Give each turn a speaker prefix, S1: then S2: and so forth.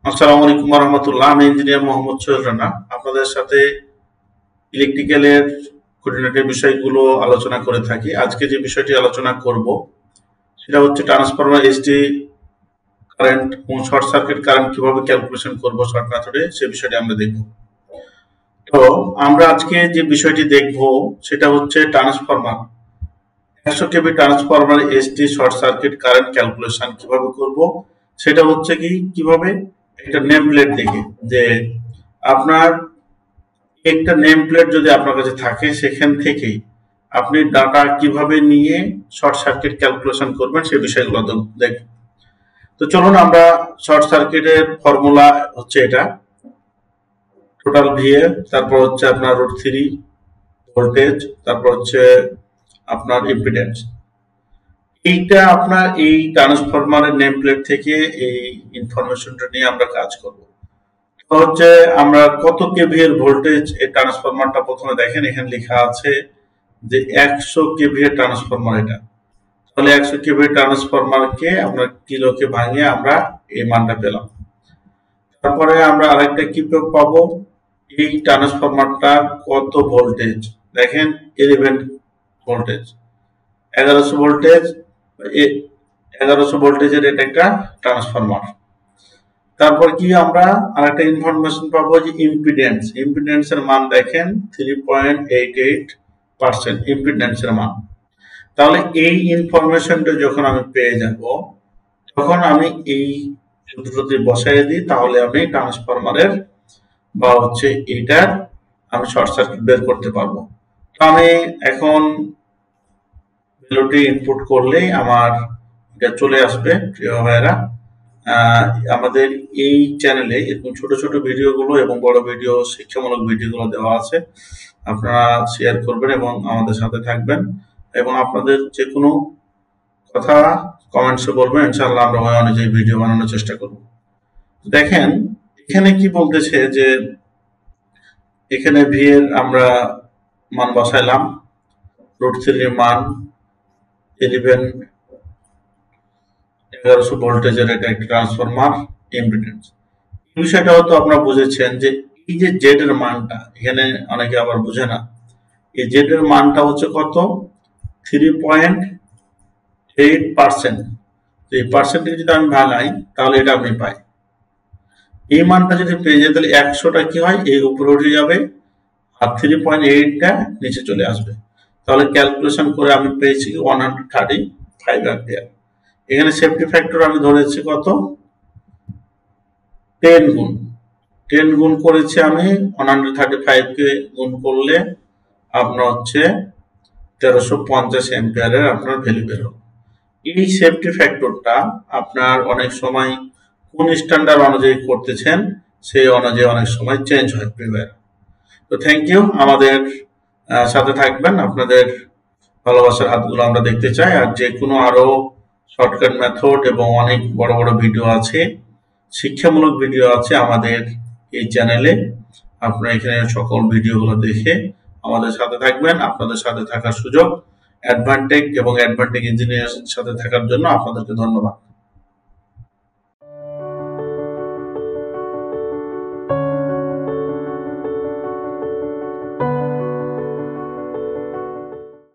S1: আসসালামু আলাইকুম ওয়া রাহমাতুল্লাহ। আমি ইঞ্জিনিয়ার মোহাম্মদ সোহেল রানা আপনাদের সাথে ইলেকট্রিক্যালের খুঁটিনাটি বিষয়গুলো আলোচনা করে থাকি। আজকে যে বিষয়টি আলোচনা করব সেটা হচ্ছে ট্রান্সফরমার এসটি কারেন্ট এবং শর্ট সার্কিট কারেন্ট কিভাবে ক্যালকুলেশন করব শর্ট মেথডে, সে বিষয়টি আমরা দেখব। তো আমরা আজকে যে বিষয়টি দেখব সেটা হচ্ছে transformer 100 KV transformer ST short circuit current calculation কিভাবে করব। সেটা হচ্ছে কিভাবে একটা নেম প্লেট দেখে, যে আপনার একটা নেম প্লেট যদি আপনার কাছে থাকে সেখান থেকেই আপনি ডাটা কিভাবে নিয়ে শর্ট সার্কিট ক্যালকুলেশন করবেন সেই বিষয়গুলো দেখব। তো চলুন আমরা শর্ট সার্কিটের ফর্মুলা হচ্ছে এটা টোটাল ভিএ, তারপর হচ্ছে আপনার √3 ভোল্টেজ, তারপর হচ্ছে আপনার ইম্পিডেন্স। এইটা আপনার এই ট্রান্সফরমারের নেম প্লেট থেকে এই ইনফরমেশনটা নিয়ে আমরা কাজ করব। তো হচ্ছে আমরা কত কেভি এর ভোল্টেজ এই ট্রান্সফরমারটা প্রথমে দেখেন, এখানে লেখা আছে যে 100 কেভি এর ট্রান্সফরমার এটা। তাহলে 100 কেভি ট্রান্সফরমারকে আমরা কিলোকে ভাঙিয়ে আমরা এই মানটা পেলাম। তারপরে আমরা আরেকটা কি পাবো, এই ট্রান্সফরমারটা কত ভোল্টেজ, দেখেন 11 ভোল্টেজ, 1100 ভোল্টেজ, 1100 ভোল্টেজের এটা একটা ট্রান্সফরমার। তারপর কি আমরা আরেকটা ইনফরমেশন পাবো যে ইম্পিডেন্সের মান দেখেন 3.88% ইম্পিডেন্সের মান। তাহলে এই ইনফরমেশনটা যখন আমি পেয়ে যাব তখন আমি এই সূত্রটি বসাই দিই, তাহলে আমি ট্রান্সফরমারের বা হচ্ছে এটার আমি শর্ট সার্কিট বের করতে পারবো। তো আমি এখন ভ্যালুটি ইনপুট করলেই আমার এটা চলে আসবে। প্রিয় ভাইরা, আমাদের এই চ্যানেলে এরকম ছোট ছোট ভিডিওগুলো এবং বড় ভিডিও শিক্ষামূলক ভিডিওগুলো দেওয়া আছে, আপনারা শেয়ার করবেন এবং আমাদের সাথে থাকবেন, এবং আপনাদের যে কোনো কথা কমেন্টসে বলবেন, ইনশাআল্লাহ আমরা ওই অনুযায়ী ভিডিও বানানোর চেষ্টা করব। দেখেন এখানে কি বলতেছে যে এখানে ভি এর আমরা মান বসাইলাম, √3 এর মান 1100 ভোল্টেজের এটা একটা ট্রান্সফরমার ইম্পিডেন্স। এই বিষয়টা হয়তো আপনারা বুঝেছেন যে এই যে জেড এর মানটা, এখানে অনেকে আবার বুঝে না, এই জেড এর মানটা হচ্ছে কত, 3.8%। এই পার্সেন্টেজ যদি আমি ভাঙাই তাহলে এটা আপনি পাই। এই মানটা যদি পেয়ে যায় তাহলে 100টা কি হয়, এই উপরে উঠে যাবে আর 3.8টা নিচে চলে আসবে। তাহলে ক্যালকুলেশন করে আমি পেয়েছি 135 অ্যাম্পিয়ার। এখানে সেফটি ফ্যাক্টর আমি ধরেছি কত, 10 গুণ করেছি আমি, 135 কে গুণ করলে আপনার হচ্ছে 1350 অ্যাম্পিয়ারের আপনার ভ্যালু বের হবে। এই সেফটি ফ্যাক্টরটা আপনার অনেক সময় কোন স্ট্যান্ডার্ড অনুযায়ী করতেছেন সেই অনুযায়ী অনেক সময় চেঞ্জ হয়। তো থ্যাংক ইউ, আমাদের সাথে থাকবেন, আপনাদের ভালোবাসার হাতগুলো আমরা দেখতে চাই। আর যে কোনো আরো শর্টকাট মেথড এবং অনেক বড় বড় ভিডিও আছে, শিক্ষামূলক ভিডিও আছে আমাদের এই চ্যানেলে, আপনারা এখানে সকল ভিডিওগুলো দেখে আমাদের সাথে থাকবেন। আপনাদের সাথে থাকার সুযোগ অ্যাডভান্টেজ এবং অ্যাডভান্টেজ ইঞ্জিনিয়ারের সাথে থাকার জন্য আপনাদেরকে ধন্যবাদ।